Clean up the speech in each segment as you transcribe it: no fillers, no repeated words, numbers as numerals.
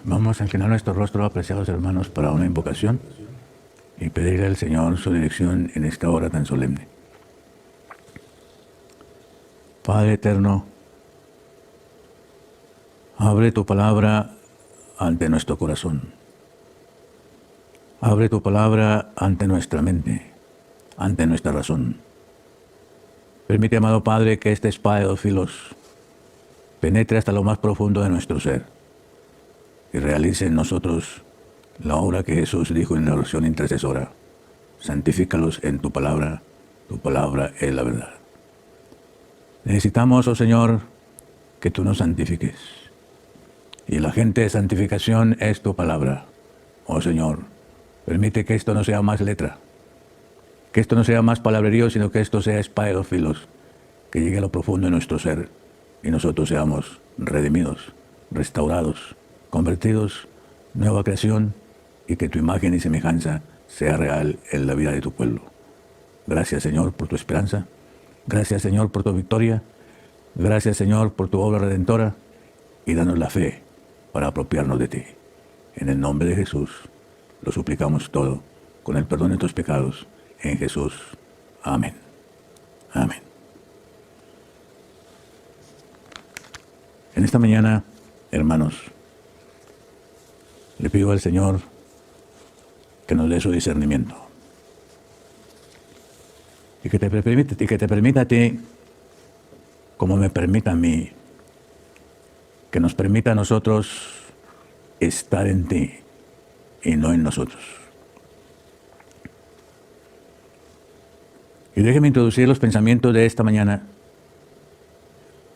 Vamos a inclinar nuestro rostro, apreciados hermanos, para una invocación y pedirle al Señor su dirección en esta hora tan solemne. Padre eterno, abre tu palabra ante nuestro corazón. Abre tu palabra ante nuestra mente, ante nuestra razón. Permite, amado Padre, que esta espada de dos filos penetre hasta lo más profundo de nuestro ser y realice en nosotros la obra que Jesús dijo en la oración intercesora. Santifícalos en tu palabra es la verdad. Necesitamos, oh Señor, que tú nos santifiques. Y el agente de santificación es tu palabra. Oh Señor, permite que esto no sea más letra, que esto no sea más palabrerío, sino que esto sea espada de dos filos, que llegue a lo profundo de nuestro ser y nosotros seamos redimidos, restaurados, convertidos, nueva creación, y que tu imagen y semejanza sea real en la vida de tu pueblo. Gracias, Señor, por tu esperanza. Gracias, Señor, por tu victoria. Gracias, Señor, por tu obra redentora. Y danos la fe para apropiarnos de ti. En el nombre de Jesús, lo suplicamos todo, con el perdón de tus pecados, en Jesús. Amén. Amén. En esta mañana, hermanos, le pido al Señor que nos dé su discernimiento. Y que te permita a ti, como me permita a mí, que nos permita a nosotros estar en ti y no en nosotros. Y déjeme introducir los pensamientos de esta mañana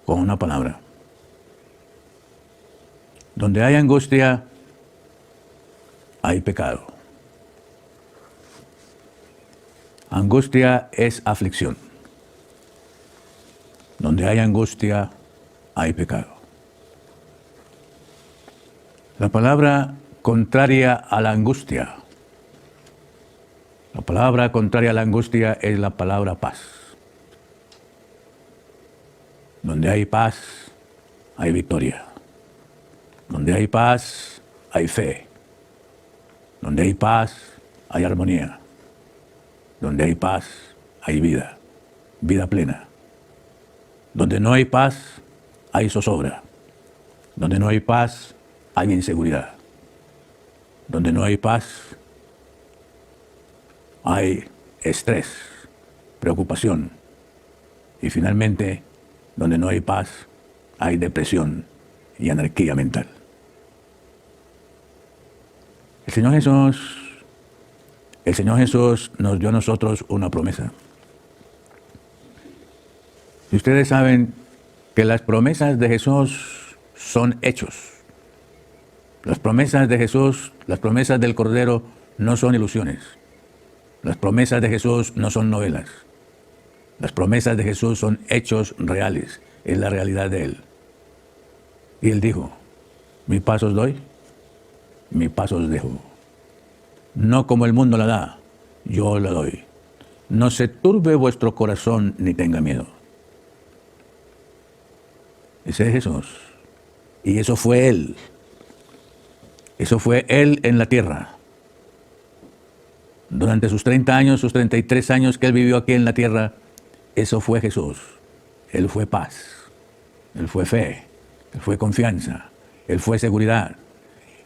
con una palabra. Donde hay angustia, hay pecado. Angustia es aflicción. Donde hay angustia, hay pecado. La palabra contraria a la angustia. La palabra contraria a la angustia es la palabra paz. Donde hay paz, hay victoria. Donde hay paz, hay fe. Donde hay paz, hay armonía. Donde hay paz, hay vida, vida plena. Donde no hay paz, hay zozobra. Donde no hay paz, hay inseguridad. Donde no hay paz, hay estrés, preocupación. Y finalmente, donde no hay paz, hay depresión y anarquía mental. El Señor Jesús nos dio a nosotros una promesa. Y ustedes saben que las promesas de Jesús son hechos. Las promesas de Jesús, las promesas del Cordero, no son ilusiones. Las promesas de Jesús no son novelas. Las promesas de Jesús son hechos reales. Es la realidad de Él. Y Él dijo, mi paz os doy, mi paz os dejo. No como el mundo la da, yo os la doy. No se turbe vuestro corazón ni tenga miedo. Ese es Jesús. Y eso fue Él. Eso fue Él en la tierra. Durante sus 30 años, sus 33 años que Él vivió aquí en la tierra, eso fue Jesús. Él fue paz. Él fue fe. Él fue confianza. Él fue seguridad.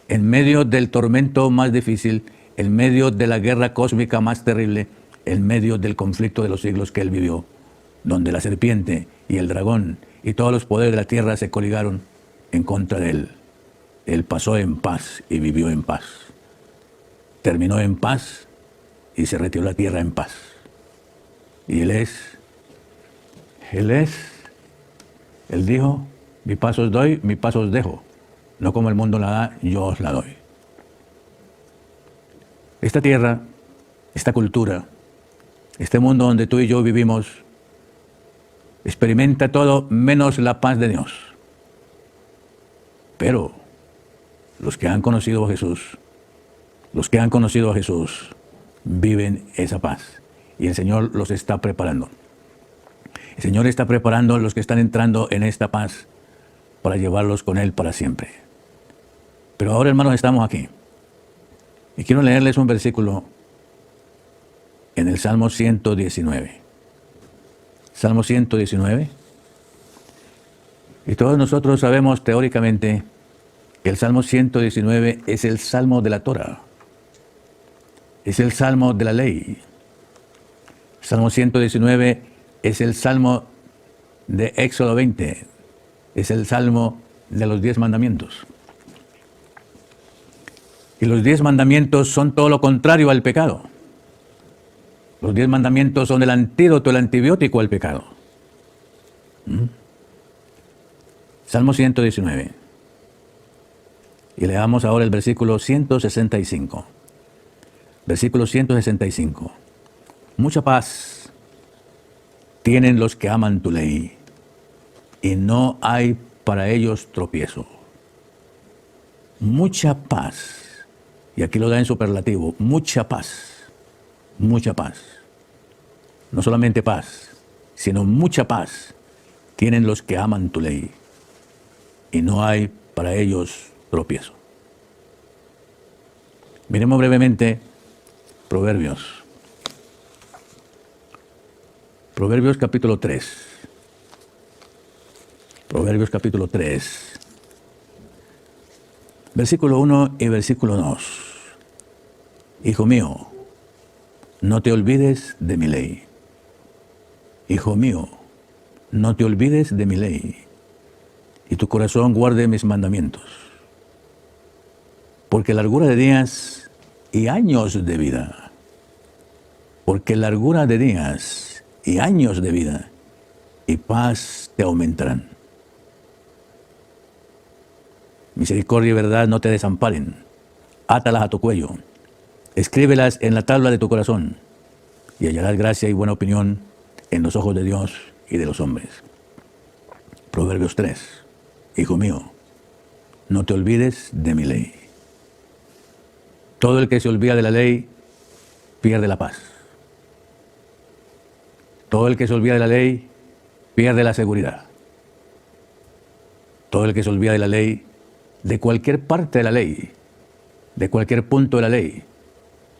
En medio del tormento más difícil, en medio de la guerra cósmica más terrible, en medio del conflicto de los siglos que Él vivió, donde la serpiente y el dragón y todos los poderes de la tierra se coligaron en contra de Él. Él pasó en paz y vivió en paz. Terminó en paz y se retiró a la tierra en paz. Y Él dijo, mi paz os doy, mi paz os dejo. No como el mundo la da, yo os la doy. Esta tierra, esta cultura, este mundo donde tú y yo vivimos, experimenta todo menos la paz de Dios. Pero los que han conocido a Jesús, viven esa paz. Y el Señor los está preparando. El Señor está preparando a los que están entrando en esta paz para llevarlos con Él para siempre. Pero ahora, hermanos, estamos aquí. Y quiero leerles un versículo en el Salmo 119. Salmo 119. Y todos nosotros sabemos teóricamente que el Salmo 119 es el Salmo de la Torah. Es el Salmo de la ley. Salmo 119 es el Salmo de Éxodo 20. Es el Salmo de los 10 mandamientos. Y los 10 mandamientos son todo lo contrario al pecado. Los 10 mandamientos son el antídoto, el antibiótico al pecado. Salmo 119. Y leamos ahora el versículo 165. Versículo 165. Mucha paz tienen los que aman tu ley, y no hay para ellos tropiezo. Mucha paz. Y aquí lo da en superlativo. Mucha paz. Mucha paz. No solamente paz, sino mucha paz tienen los que aman tu ley, y no hay para ellos tropiezo. Miremos brevemente Proverbios. Proverbios capítulo 3. Proverbios capítulo 3. Versículo 1 y versículo 2. Hijo mío, no te olvides de mi ley. Hijo mío, no te olvides de mi ley, y tu corazón guarde mis mandamientos. Porque largura de días y años de vida. Porque largura de días y años de vida y paz te aumentarán. Misericordia y verdad no te desamparen. Átalas a tu cuello. Escríbelas en la tabla de tu corazón, y hallarás gracia y buena opinión en los ojos de Dios y de los hombres. Proverbios 3. Hijo mío, no te olvides de mi ley. Todo el que se olvida de la ley pierde la paz. Todo el que se olvida de la ley pierde la seguridad. Todo el que se olvida de la ley, de cualquier parte de la ley, de cualquier punto de la ley,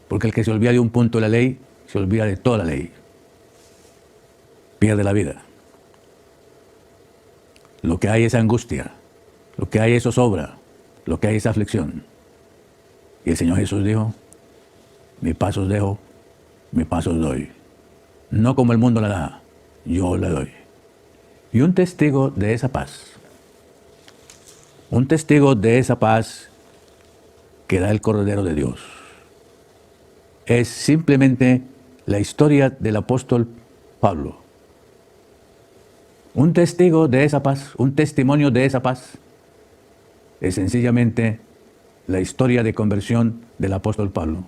porque el que se olvida de un punto de la ley, se olvida de toda la ley. Pierde la vida. Lo que hay es angustia, lo que hay es zozobra, lo que hay es aflicción. Y el Señor Jesús dijo, mi paz os dejo, mi paz os doy. No como el mundo la da, yo la doy. Y un testigo de esa paz, un testigo de esa paz que da el Cordero de Dios, es simplemente la historia del apóstol Pablo. Un testigo de esa paz, un testimonio de esa paz, es sencillamente la historia de conversión del apóstol Pablo.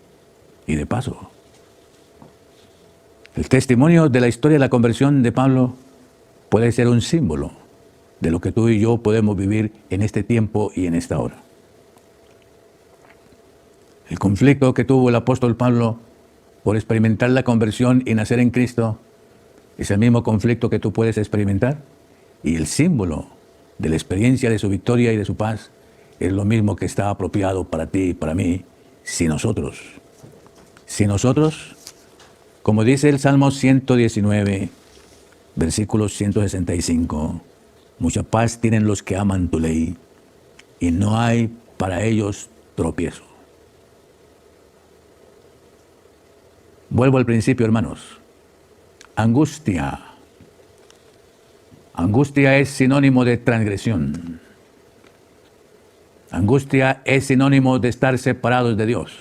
Y de paso, el testimonio de la historia de la conversión de Pablo puede ser un símbolo de lo que tú y yo podemos vivir en este tiempo y en esta hora. El conflicto que tuvo el apóstol Pablo por experimentar la conversión y nacer en Cristo es el mismo conflicto que tú puedes experimentar, y el símbolo de la experiencia de su victoria y de su paz es lo mismo que está apropiado para ti y para mí, si nosotros, como dice el Salmo 119, versículo 165, mucha paz tienen los que aman tu ley, y no hay para ellos tropiezo. Vuelvo al principio, hermanos. Angustia. Angustia es sinónimo de transgresión. Angustia es sinónimo de estar separados de Dios.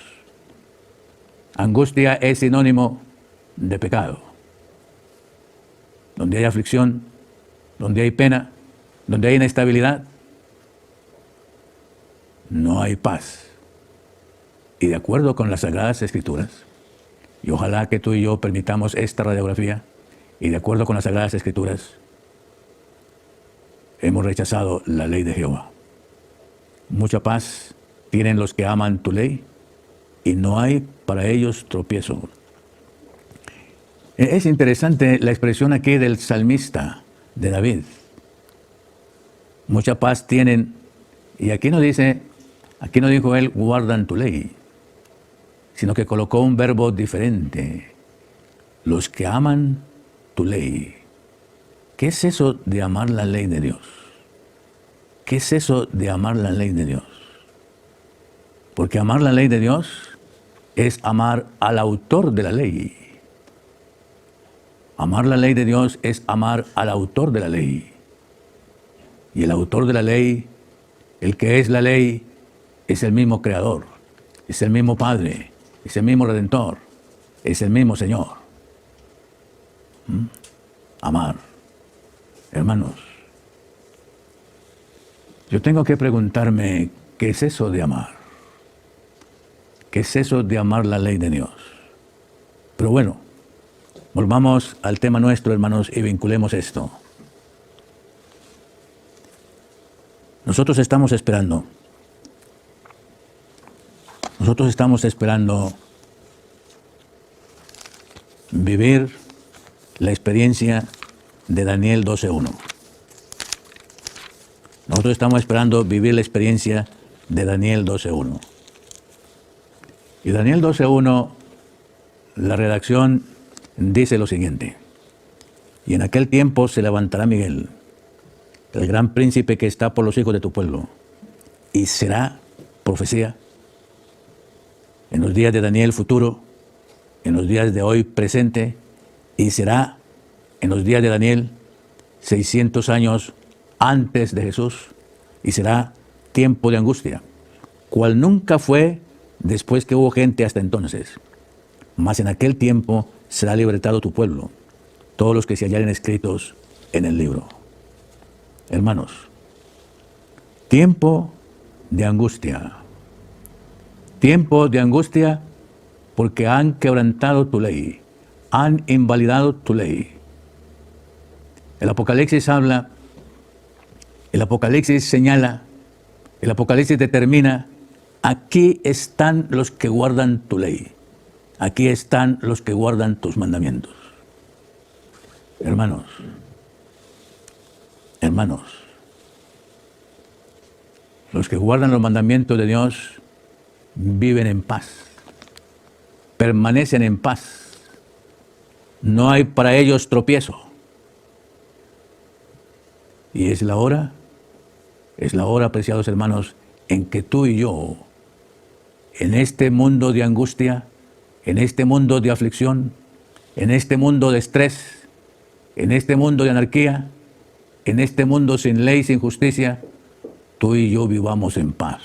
Angustia es sinónimo de pecado. Donde hay aflicción, donde hay pena, donde hay inestabilidad, no hay paz. Y de acuerdo con las Sagradas Escrituras, y ojalá que tú y yo permitamos esta radiografía, y de acuerdo con las Sagradas Escrituras, hemos rechazado la ley de Jehová. Mucha paz tienen los que aman tu ley, y no hay para ellos tropiezo. Es interesante la expresión aquí del salmista, de David. Mucha paz tienen, y aquí no dice Aquí no dijo él, guardan tu ley, sino que colocó un verbo diferente. Los que aman tu ley. ¿Qué es eso de amar la ley de Dios? ¿Qué es eso de amar la ley de Dios? Porque amar la ley de Dios es amar al autor de la ley. Amar la ley de Dios es amar al autor de la ley. Y el autor de la ley, el que es la ley, es el mismo Creador, es el mismo Padre, es el mismo Redentor, es el mismo Señor. Amar. Hermanos, yo tengo que preguntarme, ¿qué es eso de amar? ¿Qué es eso de amar la ley de Dios? Pero bueno, volvamos al tema nuestro, hermanos, y vinculemos esto. Nosotros estamos esperando vivir la experiencia de Daniel 12:1. Nosotros estamos esperando vivir la experiencia de Daniel 12:1. Y Daniel 12:1, la redacción dice lo siguiente: y en aquel tiempo se levantará Miguel, el gran príncipe que está por los hijos de tu pueblo, y será profecía en los días de Daniel futuro, en los días de hoy presente, y será en los días de Daniel 600 años antes de Jesús, y será tiempo de angustia, cual nunca fue después que hubo gente hasta entonces. Mas en aquel tiempo será libertado tu pueblo, todos los que se hallaren escritos en el libro. Hermanos, tiempo de angustia. Tiempo de angustia porque han quebrantado tu ley, han invalidado tu ley. El Apocalipsis habla, el Apocalipsis señala, el Apocalipsis determina: aquí están los que guardan tu ley, aquí están los que guardan tus mandamientos. Hermanos, los que guardan los mandamientos de Dios viven en paz, permanecen en paz, no hay para ellos tropiezo. Y es la hora, apreciados hermanos, en que tú y yo, en este mundo de angustia, en este mundo de aflicción, en este mundo de estrés, en este mundo de anarquía, en este mundo sin ley, sin justicia, tú y yo vivamos en paz.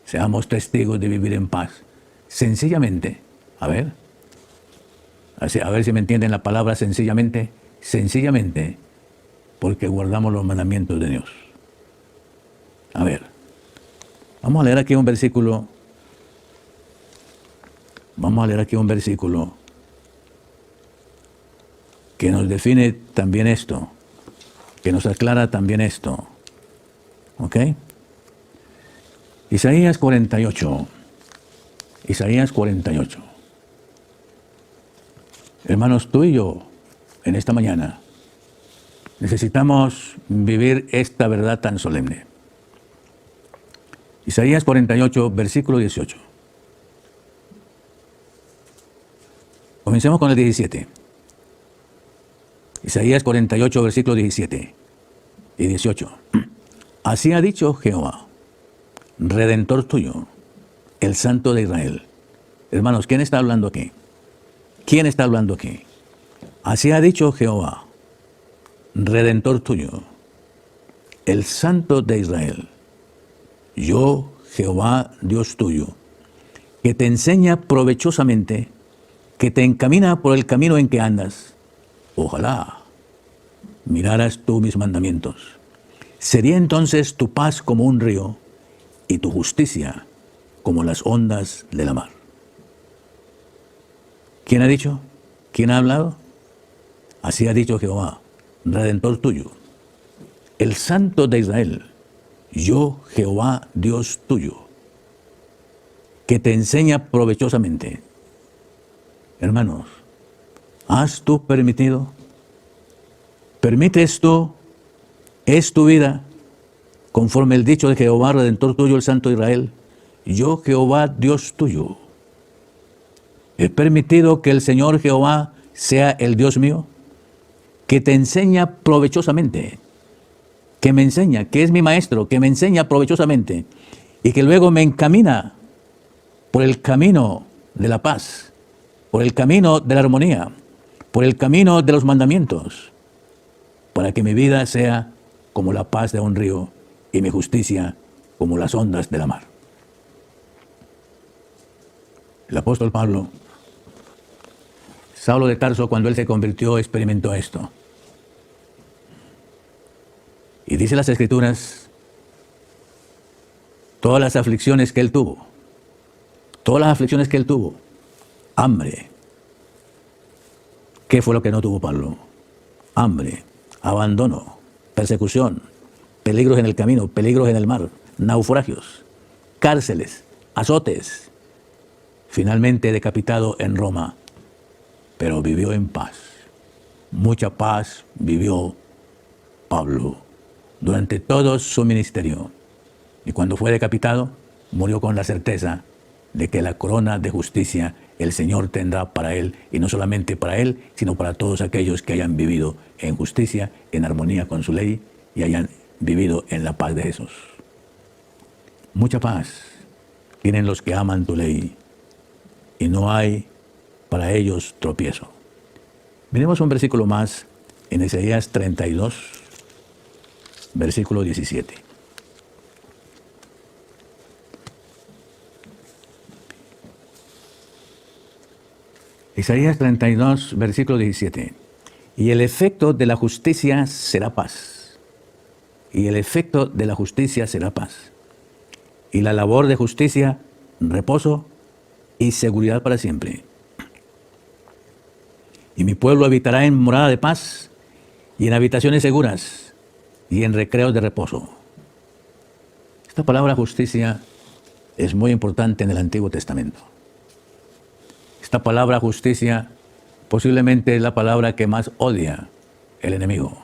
Seamos testigos de vivir en paz. Sencillamente, a ver si me entienden la palabra sencillamente, porque guardamos los mandamientos de Dios. A ver, vamos a leer aquí un versículo. Que nos define también esto, que nos aclara también esto. ¿Ok? Isaías 48. Hermanos, tú y yo, en esta mañana, necesitamos vivir esta verdad tan solemne. Isaías 48, versículo 18. Comencemos con el 17. Isaías 48, versículo 17 y 18. Así ha dicho Jehová, Redentor tuyo, el Santo de Israel. Hermanos, ¿quién está hablando aquí? Así ha dicho Jehová, Redentor tuyo, el Santo de Israel. Yo, Jehová, Dios tuyo, que te enseña provechosamente, que te encamina por el camino en que andas. Ojalá miraras tú mis mandamientos. Sería entonces tu paz como un río y tu justicia como las ondas de la mar. ¿Quién ha dicho? ¿Quién ha hablado? Así ha dicho Jehová, Redentor tuyo, el Santo de Israel. Yo, Jehová, Dios tuyo, que te enseña provechosamente. Hermanos, ¿has tú permitido? ¿Permites tú? ¿Es tu vida? conforme el dicho de Jehová, Redentor tuyo, el Santo de Israel, yo Jehová, Dios tuyo. He permitido que el Señor Jehová sea el Dios mío, que te enseña provechosamente, que me enseña, que es mi maestro, que me enseña provechosamente, y que luego me encamina por el camino de la paz, por el camino de la armonía, por el camino de los mandamientos, para que mi vida sea como la paz de un río y mi justicia como las ondas de la mar. El apóstol Pablo, Saulo de Tarso, cuando él se convirtió, experimentó esto. Y dice las Escrituras, todas las aflicciones que él tuvo, hambre. ¿Qué fue lo que no tuvo Pablo? Hambre, abandono, persecución, peligros en el camino, peligros en el mar, naufragios, cárceles, azotes, finalmente decapitado en Roma, pero vivió en paz. Mucha paz vivió Pablo durante todo su ministerio. Y cuando fue decapitado, murió con la certeza de que la corona de justicia el Señor tendrá para él, y no solamente para él, sino para todos aquellos que hayan vivido en justicia, en armonía con su ley, y hayan vivido en la paz de Jesús. Mucha paz tienen los que aman tu ley, y no hay para ellos tropiezo. Miremos un versículo más en Isaías 32, versículo 17. Isaías 32, versículo 17. Y el efecto de la justicia será paz. Y el efecto de la justicia será paz. Y la labor de justicia, reposo y seguridad para siempre. Y mi pueblo habitará en morada de paz y en habitaciones seguras y en recreos de reposo. Esta palabra justicia es muy importante en el Antiguo Testamento. Esta palabra justicia posiblemente es la palabra que más odia el enemigo.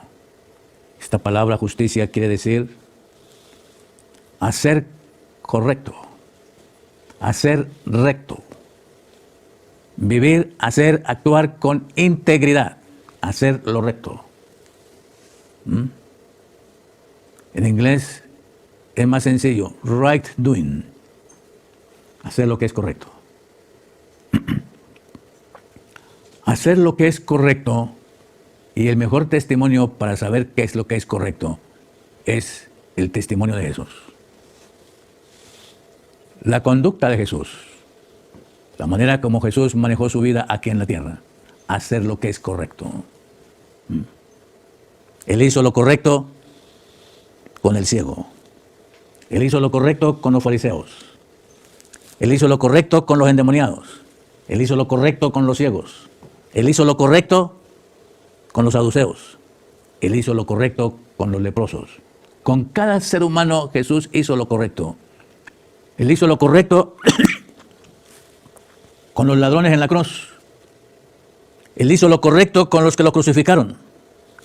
Esta palabra justicia quiere decir hacer correcto, hacer recto, vivir, hacer, actuar con integridad, hacer lo recto. En inglés es más sencillo, right doing, hacer lo que es correcto. Hacer lo que es correcto, y el mejor testimonio para saber qué es lo que es correcto es el testimonio de Jesús. La conducta de Jesús, la manera como Jesús manejó su vida aquí en la tierra, hacer lo que es correcto. Él hizo lo correcto con el ciego. Él hizo lo correcto con los fariseos. Él hizo lo correcto con los endemoniados. Él hizo lo correcto con los ciegos. Él hizo lo correcto con los saduceos. Él hizo lo correcto con los leprosos. Con cada ser humano Jesús hizo lo correcto. Él hizo lo correcto con los ladrones en la cruz. Él hizo lo correcto con los que lo crucificaron.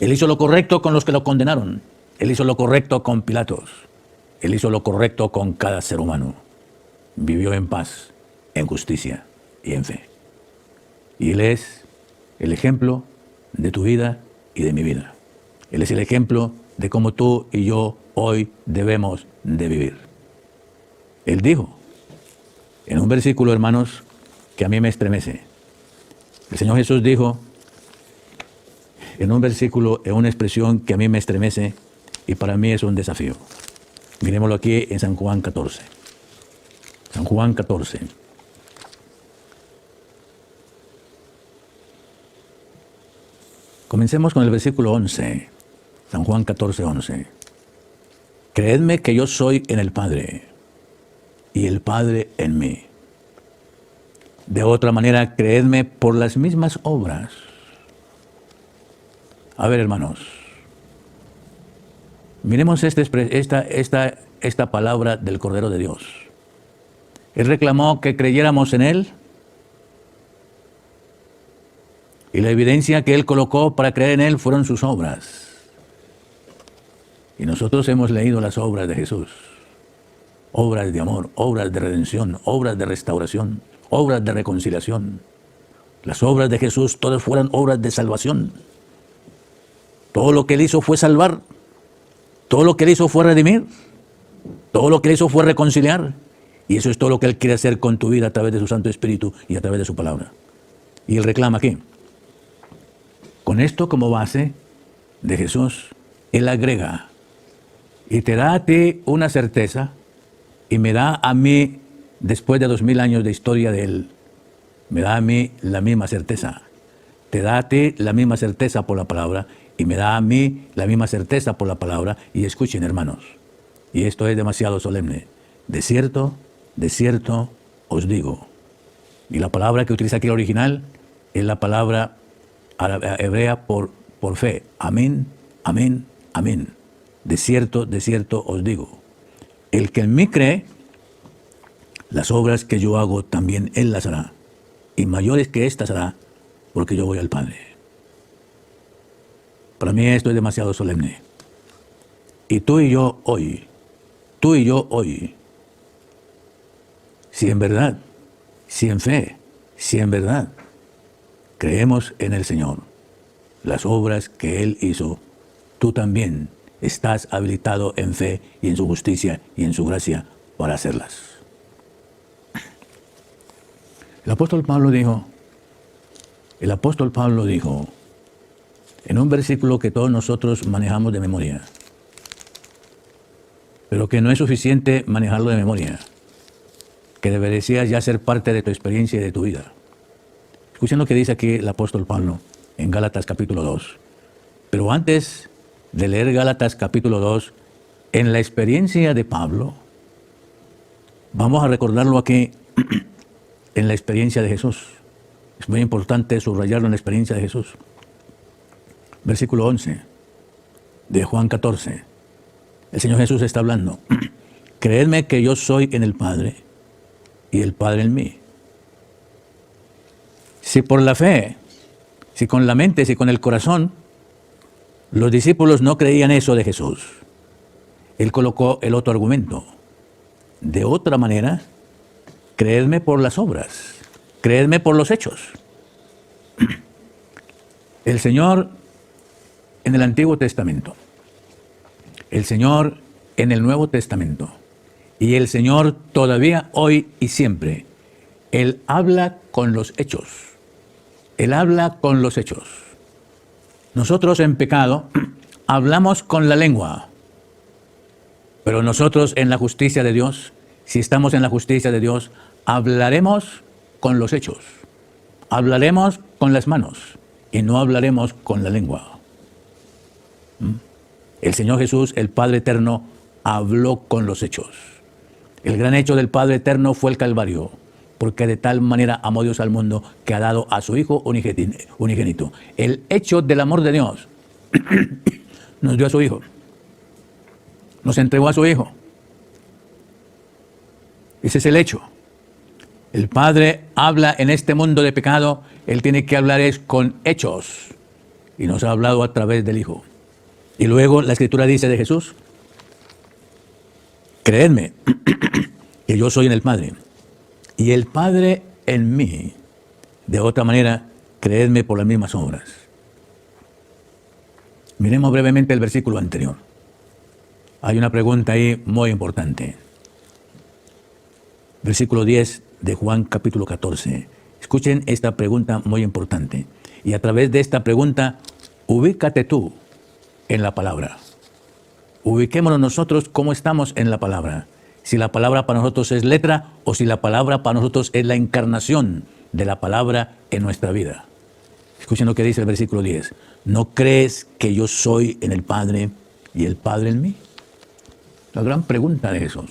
Él hizo lo correcto con los que lo condenaron. Él hizo lo correcto con Pilatos. Él hizo lo correcto con cada ser humano. Vivió en paz, en justicia y en fe. Y Él es el ejemplo de tu vida y de mi vida. Él es el ejemplo de cómo tú y yo hoy debemos de vivir. Él dijo en un versículo, hermanos, que a mí me estremece. El Señor Jesús dijo en un versículo, en una expresión que a mí me estremece y para mí es un desafío. Miremoslo aquí en San Juan 14. San Juan 14. Comencemos con el versículo 11. San Juan 14, 11. Creedme que yo soy en el Padre y el Padre en mí. De otra manera, creedme por las mismas obras. A ver, hermanos, miremos esta palabra del Cordero de Dios. Él reclamó que creyéramos en Él, y la evidencia que Él colocó para creer en Él fueron sus obras. Y nosotros hemos leído las obras de Jesús. Obras de amor, obras de redención, obras de restauración, obras de reconciliación. Las obras de Jesús todas fueron obras de salvación. Todo lo que Él hizo fue salvar. Todo lo que Él hizo fue redimir. Todo lo que Él hizo fue reconciliar. Y eso es todo lo que Él quiere hacer con tu vida a través de su Santo Espíritu y a través de su palabra. Y Él reclama aquí. Con esto como base de Jesús, Él agrega, y te da a ti una certeza, y me da a mí, después de 2000 años de historia de Él, me da a mí la misma certeza. Te da a ti la misma certeza por la palabra, y me da a mí la misma certeza por la palabra. Y escuchen, hermanos, y esto es demasiado solemne. De cierto os digo. Y la palabra que utiliza aquí el original es la palabra hebrea por fe. Amén, amén, amén. De cierto os digo. El que en mí cree, las obras que yo hago también Él las hará. Y mayores que éstas hará, porque yo voy al Padre. Para mí esto es demasiado solemne. Y tú y yo hoy, si en verdad, si en fe, si en verdad, creemos en el Señor, las obras que Él hizo, tú también estás habilitado en fe y en su justicia y en su gracia para hacerlas. El apóstol Pablo dijo, en un versículo que todos nosotros manejamos de memoria, pero que no es suficiente manejarlo de memoria, que debería ya ser parte de tu experiencia y de tu vida. Escuchen lo que dice aquí el apóstol Pablo en Gálatas capítulo 2. Pero antes de leer Gálatas capítulo 2, en la experiencia de Pablo, vamos a recordarlo aquí en la experiencia de Jesús. Es muy importante subrayarlo en la experiencia de Jesús. Versículo 11 de Juan 14. El Señor Jesús está hablando. Creedme que yo soy en el Padre y el Padre en mí. Si por la fe, si con la mente, si con el corazón, los discípulos no creían eso de Jesús, Él colocó el otro argumento. De otra manera, creedme por las obras, creedme por los hechos. El Señor en el Antiguo Testamento, el Señor en el Nuevo Testamento, y el Señor todavía hoy y siempre, Él habla con los hechos. Él habla con los hechos. Nosotros en pecado hablamos con la lengua, pero nosotros en la justicia de Dios, si estamos en la justicia de Dios, hablaremos con los hechos. Hablaremos con las manos y no hablaremos con la lengua. El Señor Jesús, el Padre Eterno, habló con los hechos. El gran hecho del Padre Eterno fue el Calvario, porque de tal manera amó Dios al mundo que ha dado a su Hijo unigénito. El hecho del amor de Dios nos dio a su Hijo, nos entregó a su Hijo. Ese es el hecho. El Padre habla en este mundo de pecado, Él tiene que hablar es con hechos, y nos ha hablado a través del Hijo. Y luego la Escritura dice de Jesús, creedme que yo soy en el Padre y el Padre en mí. De otra manera, creedme por las mismas obras. Miremos brevemente el versículo anterior. Hay una pregunta ahí muy importante. Versículo 10 de Juan capítulo 14. Escuchen esta pregunta muy importante. Y a través de esta pregunta, ubícate tú en la palabra. Ubiquémonos nosotros cómo estamos en la palabra. Si la palabra para nosotros es letra o si la palabra para nosotros es la encarnación de la palabra en nuestra vida. Escuchen lo que dice el versículo 10. ¿No crees que yo soy en el Padre y el Padre en mí? La gran pregunta de Jesús.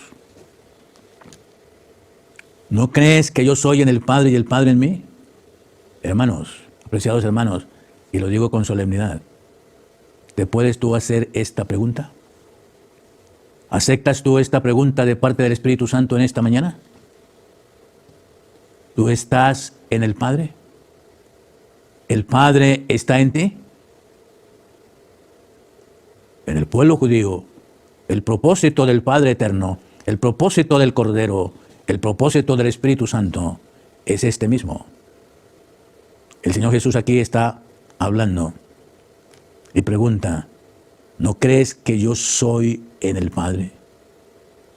¿No crees que yo soy en el Padre y el Padre en mí? Hermanos, apreciados hermanos, y lo digo con solemnidad, ¿te puedes tú hacer esta pregunta? ¿Aceptas tú esta pregunta de parte del Espíritu Santo en esta mañana? ¿Tú estás en el Padre? ¿El Padre está en ti? En el pueblo judío, el propósito del Padre Eterno, el propósito del Cordero, el propósito del Espíritu Santo es este mismo. El Señor Jesús aquí está hablando y pregunta, ¿no crees que yo soy en el Padre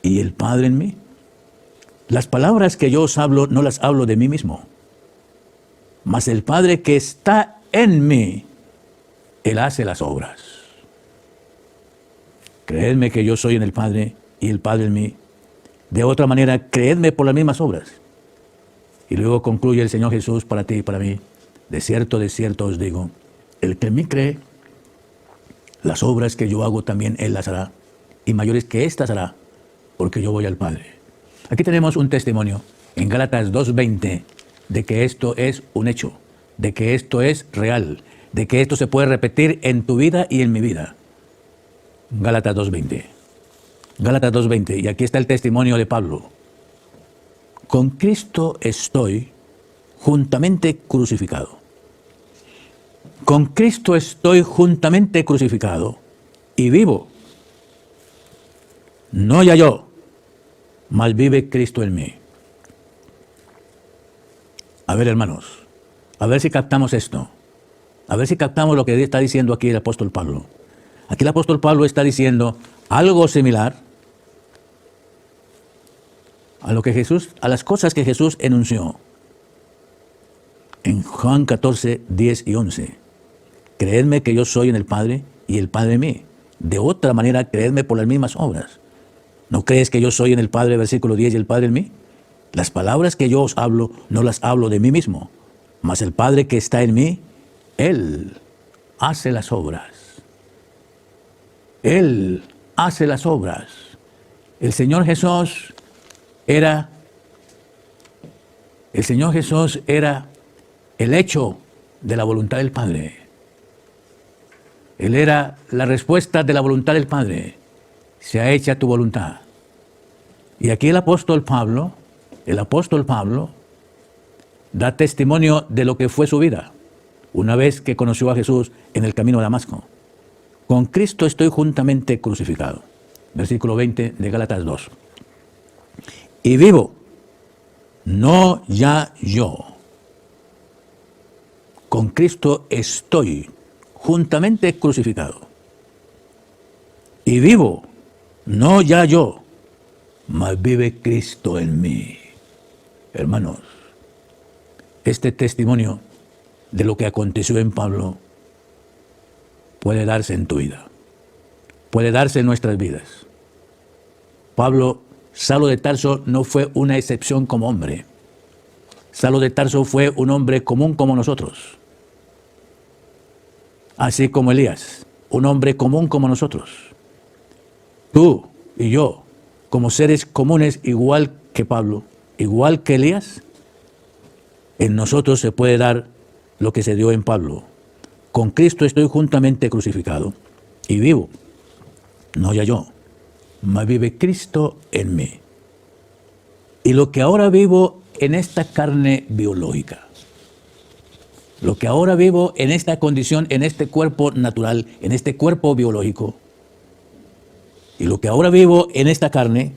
y el Padre en mí? Las palabras que yo os hablo no las hablo de mí mismo, mas el Padre que está en mí, Él hace las obras. Creedme que yo soy en el Padre y el Padre en mí. De otra manera, creedme por las mismas obras. Y luego concluye el Señor Jesús para ti y para mí. De cierto os digo, el que en mí cree, las obras que yo hago también Él las hará, y mayores que éstas hará, porque yo voy al Padre. Aquí tenemos un testimonio en Gálatas 2:20 de que esto es un hecho, de que esto es real, de que esto se puede repetir en tu vida y en mi vida. Gálatas 2:20. Gálatas 2:20, y aquí está el testimonio de Pablo. Con Cristo estoy juntamente crucificado. Con Cristo estoy juntamente crucificado y vivo. No ya yo, mas vive Cristo en mí. A ver, hermanos, a ver si captamos esto. A ver si captamos lo que está diciendo aquí el apóstol Pablo. Aquí el apóstol Pablo está diciendo algo similar a lo que Jesús, a las cosas que Jesús enunció en Juan 14, 10 y 11. Creedme que yo soy en el Padre y el Padre en mí. De otra manera, creedme por las mismas obras. ¿No crees que yo soy en el Padre, versículo 10, y el Padre en mí? Las palabras que yo os hablo, no las hablo de mí mismo, mas el Padre que está en mí, Él hace las obras. Él hace las obras. El Señor Jesús era el hecho de la voluntad del Padre. Él era la respuesta de la voluntad del Padre. Sea hecha tu voluntad. Y aquí el apóstol Pablo da testimonio de lo que fue su vida, una vez que conoció a Jesús en el camino de Damasco. Con Cristo estoy juntamente crucificado. Versículo 20 de Gálatas 2. Y vivo, no ya yo. Con Cristo estoy juntamente crucificado. Y vivo, no ya yo, mas vive Cristo en mí. Hermanos, este testimonio de lo que aconteció en Pablo puede darse en tu vida, puede darse en nuestras vidas. Pablo, Saulo de Tarso, no fue una excepción como hombre. Saulo de Tarso fue un hombre común como nosotros. Así como Elías, un hombre común como nosotros. Tú y yo, como seres comunes igual que Pablo, igual que Elías, en nosotros se puede dar lo que se dio en Pablo. Con Cristo estoy juntamente crucificado y vivo, no ya yo, mas vive Cristo en mí. Y lo que ahora vivo en esta carne biológica, lo que ahora vivo en esta condición, en este cuerpo natural, en este cuerpo biológico, y lo que ahora vivo en esta carne,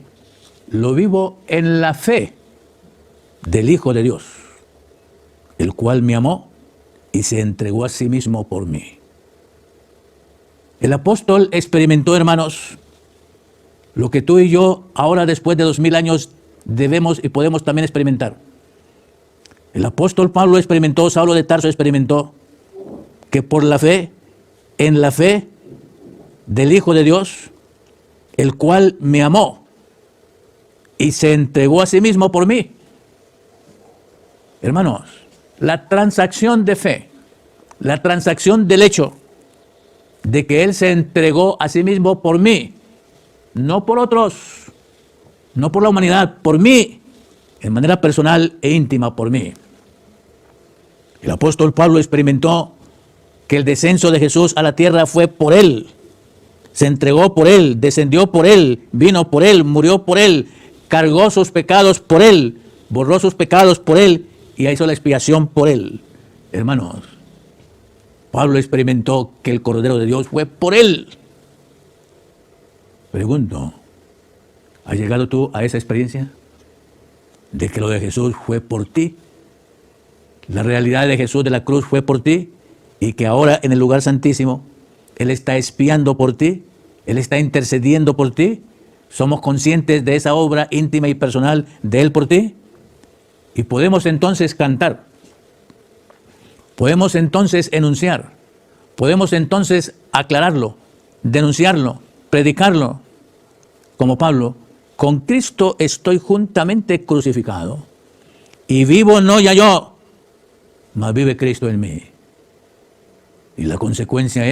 lo vivo en la fe del Hijo de Dios, el cual me amó y se entregó a sí mismo por mí. El apóstol experimentó, hermanos, lo que tú y yo ahora, después de 2000 años, debemos y podemos también experimentar. El apóstol Pablo experimentó, Saulo de Tarso experimentó, que por la fe, en la fe del Hijo de Dios, el cual me amó y se entregó a sí mismo por mí. Hermanos, la transacción de fe, la transacción del hecho de que Él se entregó a sí mismo por mí, no por otros, no por la humanidad, por mí, en manera personal e íntima por mí. El apóstol Pablo experimentó que el descenso de Jesús a la tierra fue por Él. Se entregó por Él, descendió por Él, vino por Él, murió por Él, cargó sus pecados por Él, borró sus pecados por Él y hizo la expiación por Él. Hermanos, Pablo experimentó que el Cordero de Dios fue por Él. Pregunto, ¿has llegado tú a esa experiencia de que lo de Jesús fue por ti? La realidad de Jesús de la cruz fue por ti y que ahora en el lugar santísimo Él está espiando por ti, Él está intercediendo por ti. ¿Somos conscientes de esa obra íntima y personal de Él por ti? Y podemos entonces cantar, podemos entonces enunciar, podemos entonces aclararlo, denunciarlo, predicarlo, como Pablo: con Cristo estoy juntamente crucificado, y vivo no ya yo, mas vive Cristo en mí. Y la consecuencia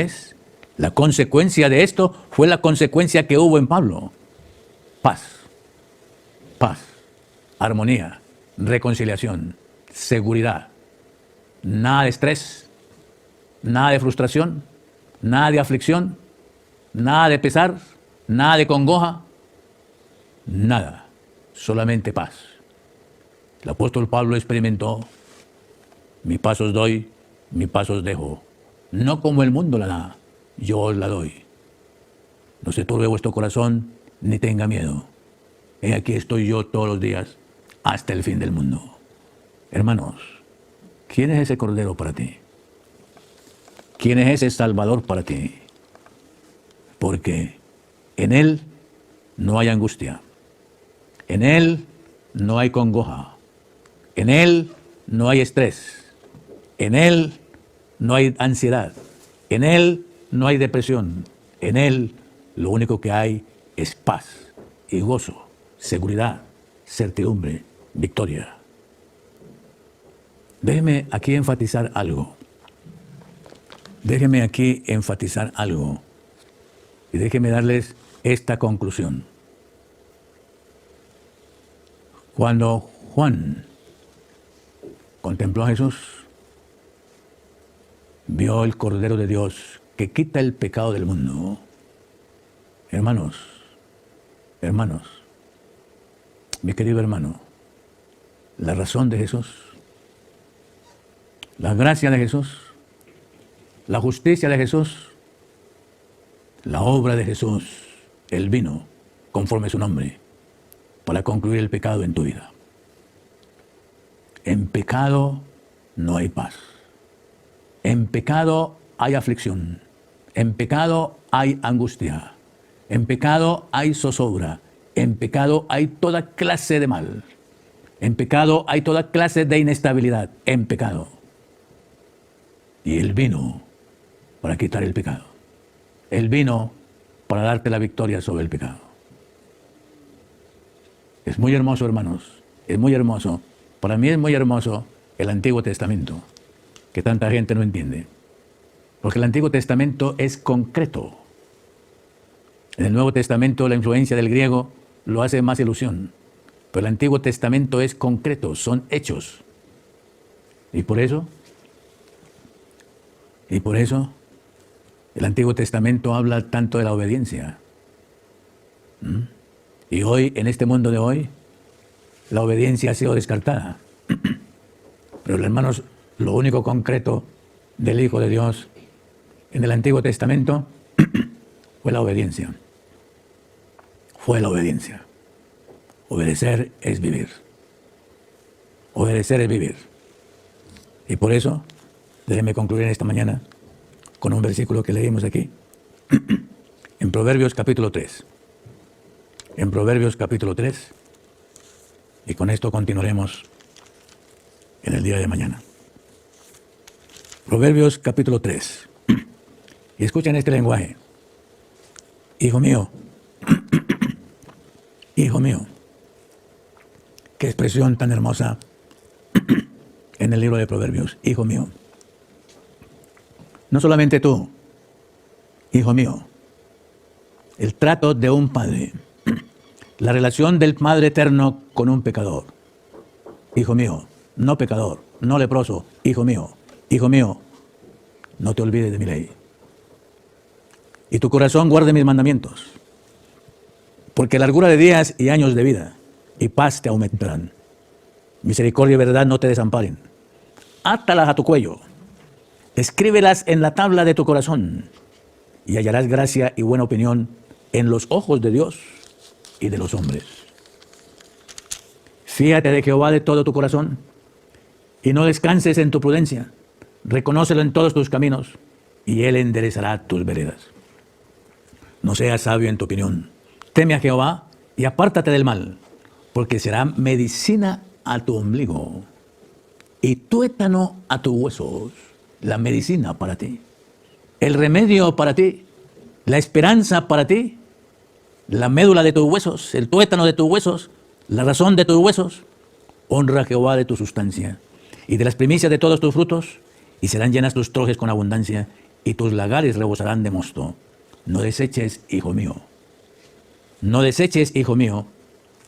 de esto fue la consecuencia que hubo en Pablo: paz, paz, armonía, reconciliación, seguridad, nada de estrés, nada de frustración, nada de aflicción, nada de pesar, nada de congoja, nada, solamente paz. El apóstol Pablo experimentó: mi paz os doy, mi paz os dejo, no como el mundo la da, yo os la doy. No se turbe vuestro corazón, ni tenga miedo. He aquí estoy yo todos los días, hasta el fin del mundo. Hermanos, ¿quién es ese Cordero para ti? ¿Quién es ese Salvador para ti? Porque en Él no hay angustia, en Él no hay congoja, en Él no hay estrés, en Él no hay ansiedad, en Él no hay depresión, en Él lo único que hay es paz y gozo, seguridad, certidumbre, victoria. Déjeme aquí enfatizar algo. Déjeme aquí enfatizar algo. Y déjeme darles esta conclusión. Cuando Juan contempló a Jesús, vio el Cordero de Dios que quita el pecado del mundo. Hermanos, mi querido hermano, la razón de Jesús, la gracia de Jesús, la justicia de Jesús, la obra de Jesús, Él vino, conforme a su nombre, para concluir el pecado en tu vida. En pecado no hay paz. En pecado hay aflicción. En pecado hay angustia. En pecado hay zozobra. En pecado hay toda clase de mal. En pecado hay toda clase de inestabilidad. En pecado. Y Él vino para quitar el pecado. Él vino para darte la victoria sobre el pecado. Es muy hermoso, hermanos. Es muy hermoso. Para mí es muy hermoso el Antiguo Testamento, que tanta gente no entiende. Porque el Antiguo Testamento es concreto. En el Nuevo Testamento la influencia del griego lo hace más ilusión. Pero el Antiguo Testamento es concreto, son hechos. Y por eso, el Antiguo Testamento habla tanto de la obediencia. Y hoy, en este mundo de hoy, la obediencia ha sido descartada. Pero, hermanos, lo único concreto del Hijo de Dios en el Antiguo Testamento fue la obediencia. Fue la obediencia. Obedecer es vivir. Obedecer es vivir. Y por eso, déjenme concluir esta mañana con un versículo que leímos aquí, en Proverbios capítulo 3. En Proverbios capítulo 3, y con esto continuaremos en el día de mañana. Proverbios capítulo 3. Y escuchen este lenguaje. Hijo mío, hijo mío, qué expresión tan hermosa en el libro de Proverbios. Hijo mío. No solamente tú, hijo mío, el trato de un padre, la relación del Padre eterno con un pecador. Hijo mío, no pecador, no leproso, hijo mío, no te olvides de mi ley. Y tu corazón guarde mis mandamientos, porque largura de días y años de vida y paz te aumentarán. Misericordia y verdad no te desamparen. Átalas a tu cuello. Escríbelas en la tabla de tu corazón y hallarás gracia y buena opinión en los ojos de Dios y de los hombres. Fíate de Jehová de todo tu corazón y no descanses en tu prudencia. Reconócelo en todos tus caminos y Él enderezará tus veredas. No seas sabio en tu opinión. Teme a Jehová y apártate del mal, porque será medicina a tu ombligo y tuétano a tus huesos. La medicina para ti, el remedio para ti, la esperanza para ti, la médula de tus huesos, el tuétano de tus huesos, la razón de tus huesos. Honra a Jehová de tu sustancia y de las primicias de todos tus frutos, y serán llenas tus trojes con abundancia, y tus lagares rebosarán de mosto. No deseches, hijo mío, no deseches, hijo mío,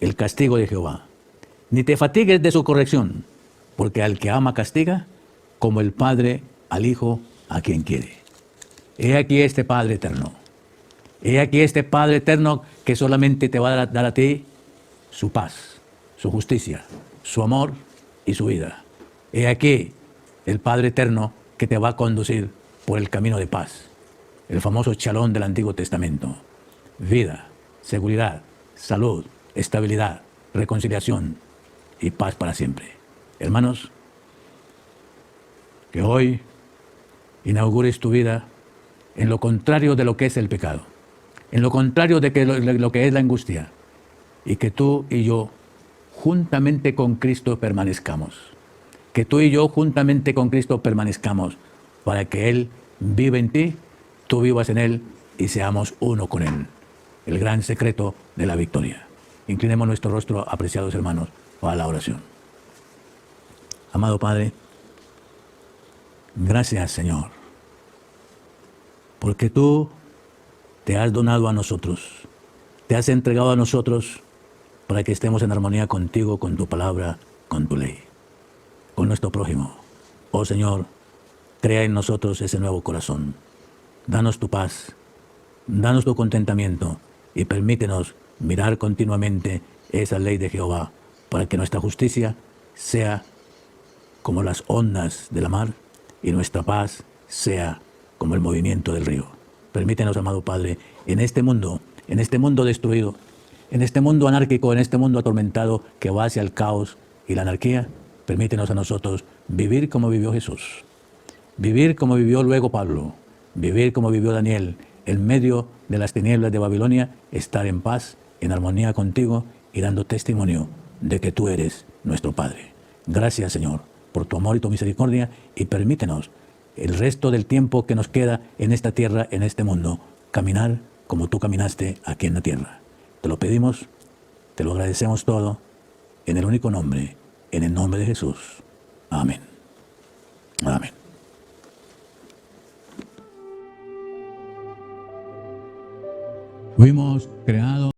el castigo de Jehová, ni te fatigues de su corrección, porque al que ama castiga, como el Padre al Hijo a quien quiere. He aquí este Padre eterno. He aquí este Padre eterno que solamente te va a dar a ti su paz, su justicia, su amor y su vida. He aquí el Padre eterno que te va a conducir por el camino de paz. El famoso chalón del Antiguo Testamento. Vida, seguridad, salud, estabilidad, reconciliación y paz para siempre. Hermanos, que hoy inaugures tu vida en lo contrario de lo que es el pecado, en lo contrario de lo que es la angustia, y que tú y yo juntamente con Cristo permanezcamos. Que tú y yo juntamente con Cristo permanezcamos para que Él viva en ti, tú vivas en Él y seamos uno con Él. El gran secreto de la victoria. Inclinemos nuestro rostro, apreciados hermanos, para la oración. Amado Padre, gracias Señor, porque tú te has donado a nosotros, te has entregado a nosotros para que estemos en armonía contigo, con tu palabra, con tu ley, con nuestro prójimo. Oh Señor, crea en nosotros ese nuevo corazón. Danos tu paz, danos tu contentamiento y permítenos mirar continuamente esa ley de Jehová para que nuestra justicia sea como las ondas de la mar y nuestra paz sea como el movimiento del río. Permítenos, amado Padre, en este mundo destruido, en este mundo anárquico, en este mundo atormentado que va hacia el caos y la anarquía, permítenos a nosotros vivir como vivió Jesús, vivir como vivió luego Pablo, vivir como vivió Daniel, en medio de las tinieblas de Babilonia, estar en paz, en armonía contigo y dando testimonio de que tú eres nuestro Padre. Gracias, Señor, por tu amor y tu misericordia, y permítenos el resto del tiempo que nos queda en esta tierra, en este mundo, caminar como tú caminaste aquí en la tierra. Te lo pedimos, te lo agradecemos todo, en el único nombre, en el nombre de Jesús. Amén. Amén. Fuimos creados